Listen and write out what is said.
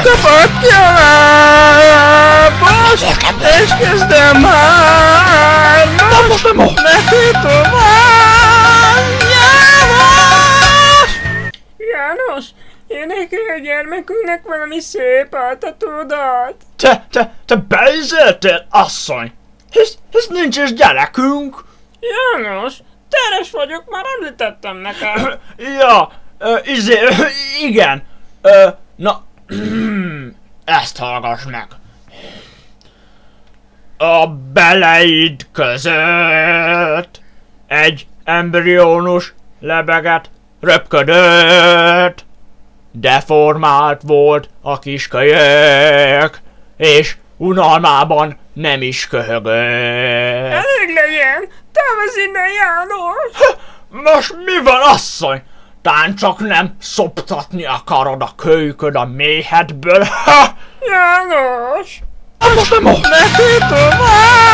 Kapatja lábas, és kezdem már. Most neki tovább. János! János, énekelj a gyermekünknek valami szép altatódalt. Te beizéltél, asszony? Hisz nincs is gyerekünk. János, teres vagyok, már említettem neked. Ja, igen. Na, ezt hallgass meg. A beleid között egy embriónus lebegett, röpködött, deformált volt a kiskölyök, és unalmában nem is köhögött. Elég legyen, távozz innen, János! Most mi van, asszony? Tán csak nem szoptatni akarod a kölyköd a méhedből? Ha! János! Neki tovább!